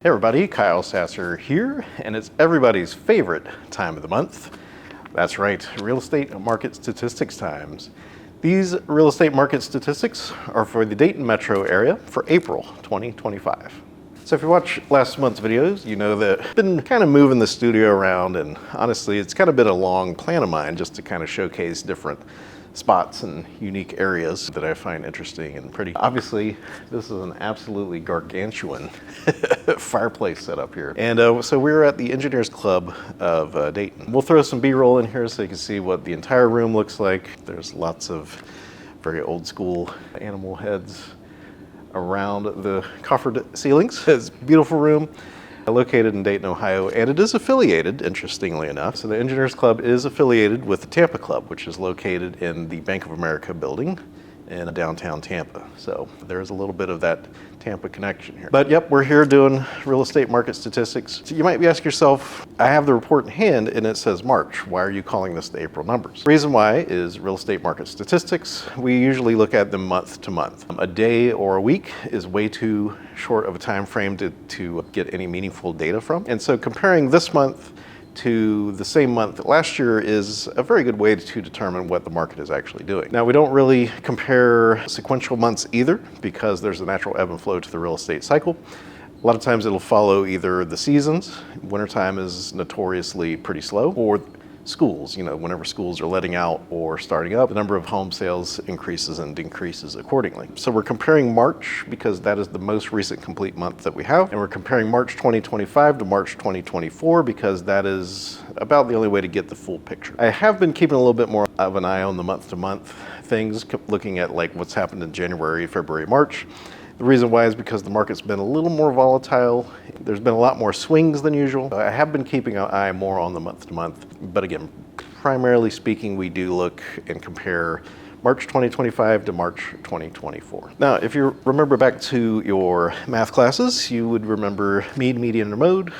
Hey everybody, Kyle Sasser here, and it's everybody's favorite time of the month. That's right, real estate market statistics times. These real estate market statistics are for the Dayton Metro area for April 2025. So if you watch last month's videos, you know that I've been kind of moving the studio around, and honestly, it's kind of been a long plan of mine just to kind of showcase different spots and unique areas that I find interesting and pretty. Obviously, this is an absolutely gargantuan fireplace setup here. And so we're at the Engineers Club of Dayton. We'll throw some B-roll in here so you can see what the entire room looks like. There's lots of very old school animal heads around the coffered ceilings. It's a beautiful room. Located in Dayton, Ohio, and it is affiliated, interestingly enough. So the Engineers Club is affiliated with the Tampa Club, which is located in the Bank of America building in downtown Tampa. So there's a little bit of that Tampa connection here. But yep, we're here doing real estate market statistics. So you might be asking yourself, I have the report in hand and it says March. Why are you calling this the April numbers? The reason why is real estate market statistics. We usually look at them month to month. A day or a week is way too short of a time frame to get any meaningful data from. And so comparing this month to the same month last year is a very good way to determine what the market is actually doing. Now, we don't really compare sequential months either because there's a natural ebb and flow to the real estate cycle. A lot of times it'll follow either the seasons. Wintertime is notoriously pretty slow, or schools, whenever schools are letting out or starting up, the number of home sales increases and decreases accordingly. So we're comparing March because that is the most recent complete month that we have. And we're comparing March 2025 to March 2024 because that is about the only way to get the full picture. I have been keeping a little bit more of an eye on the month to month things, looking at like what's happened in January, February, March. The reason why is because the market's been a little more volatile. There's been a lot more swings than usual. I have been keeping an eye more on the month to month, but again, primarily speaking, we do look and compare March 2025 to March 2024. Now, if you remember back to your math classes, you would remember mean, median, or mode,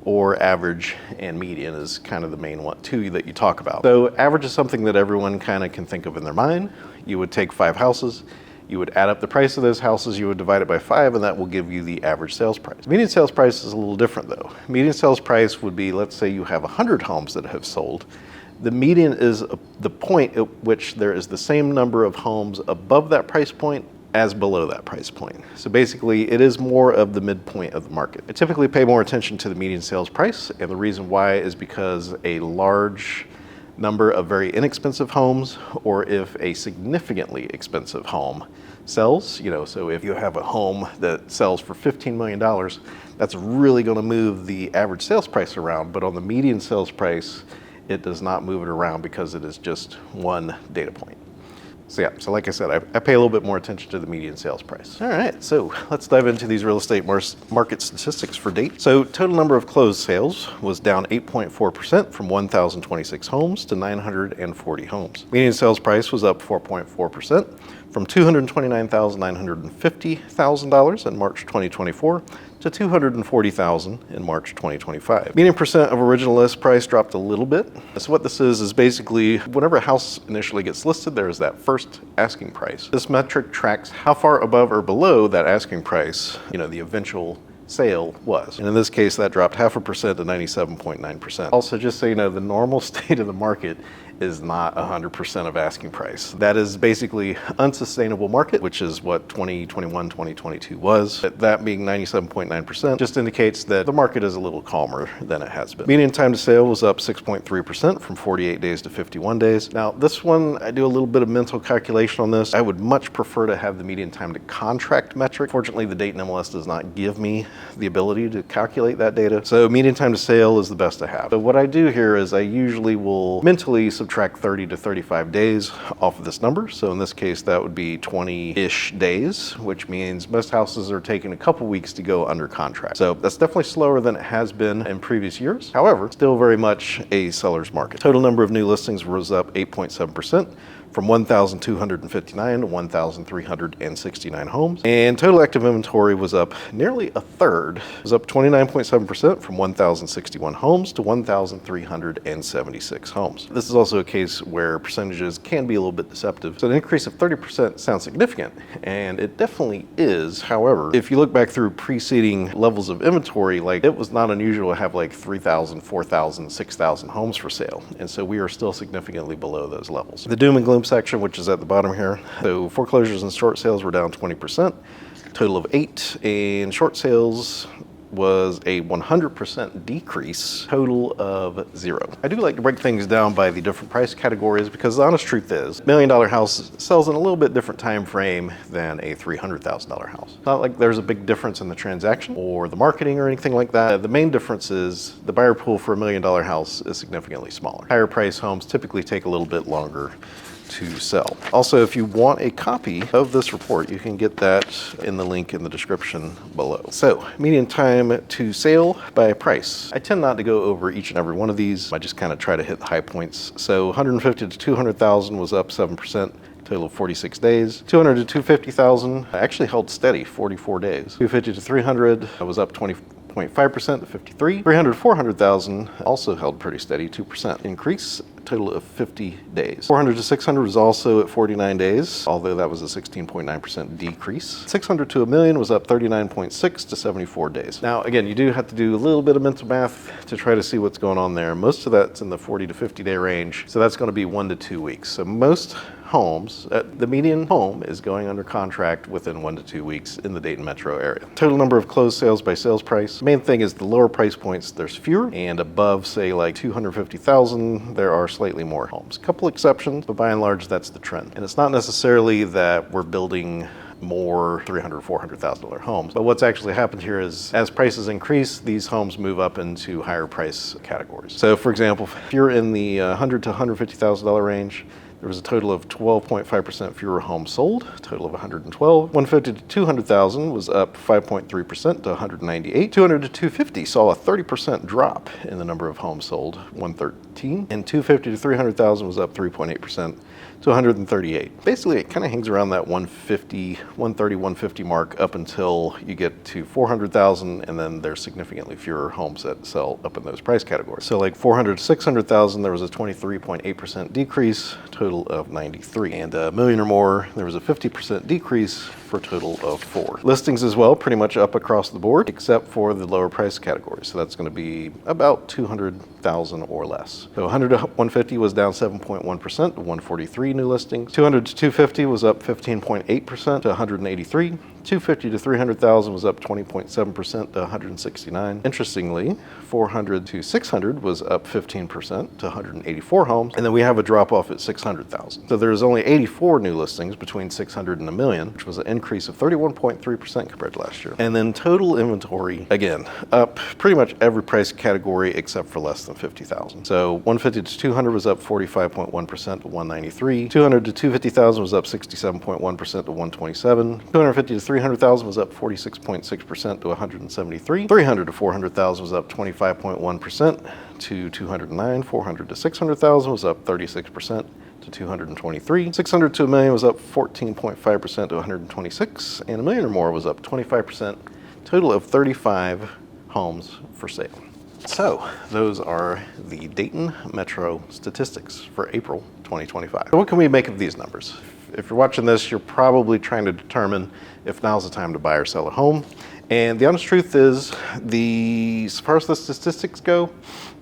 or average and median is kind of the main one too that you talk about. So average is something that everyone kind of can think of in their mind. You would take 5 houses, you would add up the price of those houses, you would divide it by 5, and that will give you the average sales price. Median sales price is a little different though. Median sales price would be, let's say you have 100 homes that have sold. The median is the point at which there is the same number of homes above that price point as below that price point. So basically, it is more of the midpoint of the market. I typically pay more attention to the median sales price, and the reason why is because a large number of very inexpensive homes, or if a significantly expensive home sells, so if you have a home that sells for $15 million, that's really going to move the average sales price around. But on the median sales price, it does not move it around because it is just one data point. So like I said, I pay a little bit more attention to the median sales price. All right, so let's dive into these real estate market statistics for Dayton. So total number of closed sales was down 8.4% from 1,026 homes to 940 homes. Median sales price was up 4.4% from $229,950 in March 2024 to $240,000 in March 2025. Median percent of original list price dropped a little bit. So what this is basically whenever a house initially gets listed, there is that first asking price. This metric tracks how far above or below that asking price, the eventual sale was. And in this case, that dropped 0.5% to 97.9%. Also, just so you know, the normal state of the market is not 100% of asking price. That is basically unsustainable market, which is what 2021, 2022 was. That being 97.9% just indicates that the market is a little calmer than it has been. Median time to sale was up 6.3% from 48 days to 51 days. Now, this one, I do a little bit of mental calculation on this. I would much prefer to have the median time to contract metric. Fortunately, the Dayton MLS does not give me the ability to calculate that data. So median time to sale is the best I have. So what I do here is I usually will mentally subtract 30 to 35 days off of this number. So in this case, that would be 20-ish days, which means most houses are taking a couple weeks to go under contract. So that's definitely slower than it has been in previous years. However, still very much a seller's market. Total number of new listings was up 8.7% from 1,259 to 1,369 homes. And total active inventory was up nearly a third. It was up 29.7% from 1,061 homes to 1,376 homes. This is also a case where percentages can be a little bit deceptive. So an increase of 30% sounds significant, and it definitely is. However, if you look back through preceding levels of inventory, like it was not unusual to have like 3,000, 4,000, 6,000 homes for sale. And so we are still significantly below those levels. The doom and gloom section, which is at the bottom here. So foreclosures and short sales were down 20%, total of 8, and short sales was a 100% decrease, total of 0. I do like to break things down by the different price categories because the honest truth is, $1 million house sells in a little bit different time frame than a $300,000 house. It's not like there's a big difference in the transaction or the marketing or anything like that. The main difference is the buyer pool for $1 million house is significantly smaller. Higher price homes typically take a little bit longer to sell. Also, if you want a copy of this report, you can get that in the link in the description below. So, median time to sale by price. I tend not to go over each and every one of these. I just kind of try to hit the high points. So 150 to 200,000 was up 7%. Total of 46 days. 200 to 250,000 actually held steady, 44 days. 250 to 300 was up 20.5% to 53. 300 to 400,000 also held pretty steady, 2% increase, total of 50 days. 400 to 600 was also at 49 days, although that was a 16.9% decrease. 600 to a million was up 39.6 to 74 days. Now, again, you do have to do a little bit of mental math to try to see what's going on there. Most of that's in the 40 to 50 day range, so that's going to be 1 to 2 weeks. So most homes, the median home is going under contract within 1 to 2 weeks in the Dayton Metro area. Total number of closed sales by sales price. The main thing is the lower price points, there's fewer, and above, say, like 250,000, there are slightly more homes. A couple exceptions, but by and large, that's the trend. And it's not necessarily that we're building more $300,000, $400,000 homes. But what's actually happened here is as prices increase, these homes move up into higher price categories. So for example, if you're in the $100,000 to $150,000 range, there was a total of 12.5% fewer homes sold, total of 112. 150 to 200,000 was up 5.3% to 198. 200 to 250 saw a 30% drop in the number of homes sold, 113. And 250 to 300,000 was up 3.8% to 138. Basically, it kind of hangs around that 150, 130, 150 mark up until you get to 400,000, and then there's significantly fewer homes that sell up in those price categories. So like 400 to 600,000, there was a 23.8% decrease, total of 93. And a million or more, there was a 50% decrease for a total of 4. Listings as well, pretty much up across the board, except for the lower price category. So that's going to be about 200,000 or less. So 100 to 150 was down 7.1% to 143 new listings. 200 to 250 was up 15.8% to 183. 250 to 300,000 was up 20.7% to 169. Interestingly, 400 to 600 was up 15% to 184 homes. And then we have a drop off at 600,000. So there's only 84 new listings between 600 and a million, which was an increase of 31.3% compared to last year. And then total inventory, again, up pretty much every price category except for less than 50,000. So 150 to 200 was up 45.1% to 193. 200 to 250,000 was up 67.1% to 127. 250 to 300,000 was up 46.6% to 173. 300 to 400,000 was up 25.1% to 209. 400 to 600,000 was up 36% to 223. 600 to a million was up 14.5% to 126. And a million or more was up 25%. Total of 35 homes for sale. So those are the Dayton Metro statistics for April 2025. So what can we make of these numbers? If you're watching this, you're probably trying to determine if now's the time to buy or sell a home. And the honest truth is, as far as the statistics go,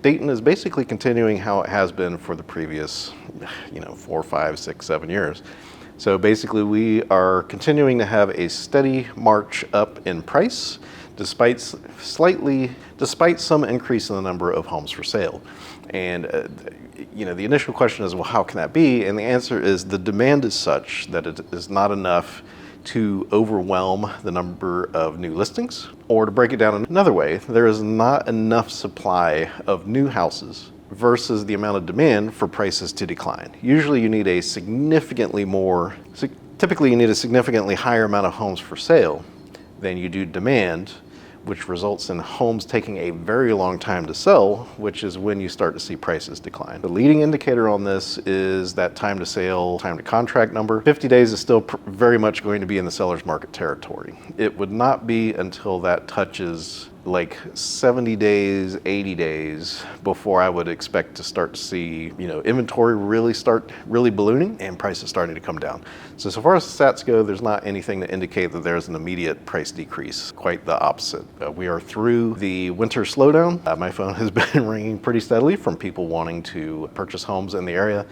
Dayton is basically continuing how it has been for the previous, 4, 5, 6, 7 years. So basically we are continuing to have a steady march up in price, despite some increase in the number of homes for sale. And the initial question is, well, how can that be? And the answer is the demand is such that it is not enough to overwhelm the number of new listings. Or to break it down another way, there is not enough supply of new houses versus the amount of demand for prices to decline. Usually you need a significantly higher amount of homes for sale than you do demand, which results in homes taking a very long time to sell, which is when you start to see prices decline. The leading indicator on this is that time to sale, time to contract number. 50 days is still very much going to be in the seller's market territory. It would not be until that touches like 70 days, 80 days before I would expect to start to see, inventory really ballooning and prices starting to come down. So far as the stats go, there's not anything to indicate that there's an immediate price decrease. Quite the opposite. We are through the winter slowdown. My phone has been ringing pretty steadily from people wanting to purchase homes in the area.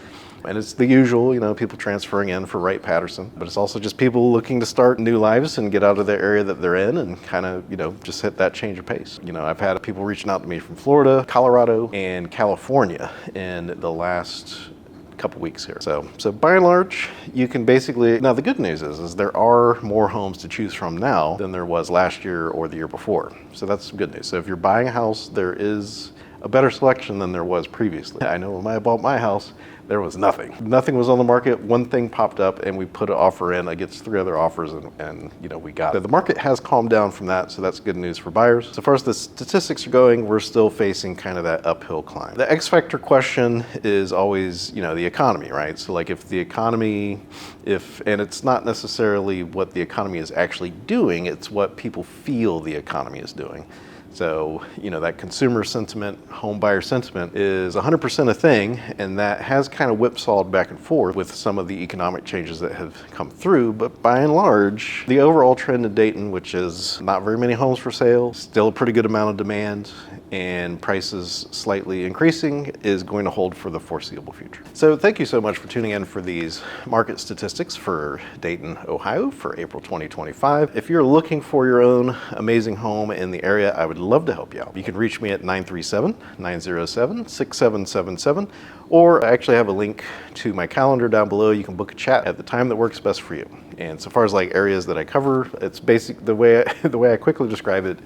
And it's the usual, people transferring in for Wright-Patterson, but it's also just people looking to start new lives and get out of the area that they're in and kind of, just hit that change of pace. I've had people reaching out to me from Florida, Colorado, and California in the last couple weeks here. So by and large, you can basically, now the good news is there are more homes to choose from now than there was last year or the year before. So that's some good news. So if you're buying a house, there is a better selection than there was previously. I know when I bought my house, there was nothing. Nothing was on the market. One thing popped up and we put an offer in against 3 other offers and we got it. The market has calmed down from that, so that's good news for buyers. So far as the statistics are going, we're still facing kind of that uphill climb. The X factor question is always, the economy, right? So like if the economy, and it's not necessarily what the economy is actually doing, it's what people feel the economy is doing. So, that consumer sentiment, home buyer sentiment is 100% a thing, and that has kind of whipsawed back and forth with some of the economic changes that have come through. But by and large, the overall trend in Dayton, which is not very many homes for sale, still a pretty good amount of demand, and prices slightly increasing, is going to hold for the foreseeable future. So thank you so much for tuning in for these market statistics for Dayton, Ohio for April 2025. If you're looking for your own amazing home in the area, I would love to help you out. You can reach me at 937-907-6777, or I actually have a link to my calendar down below. You can book a chat at the time that works best for you. And so far as like areas that I cover, it's basic, the way I quickly describe it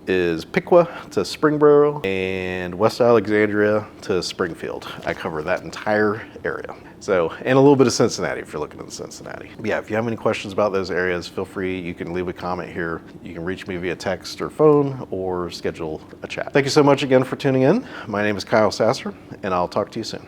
is Piqua to Springboro and West Alexandria to Springfield. I cover that entire area. So, and a little bit of Cincinnati if you're looking at Cincinnati. But yeah, if you have any questions about those areas, feel free. You can leave a comment here. You can reach me via text or phone or schedule a chat. Thank you so much again for tuning in. My name is Kyle Sasser, and I'll talk to you soon.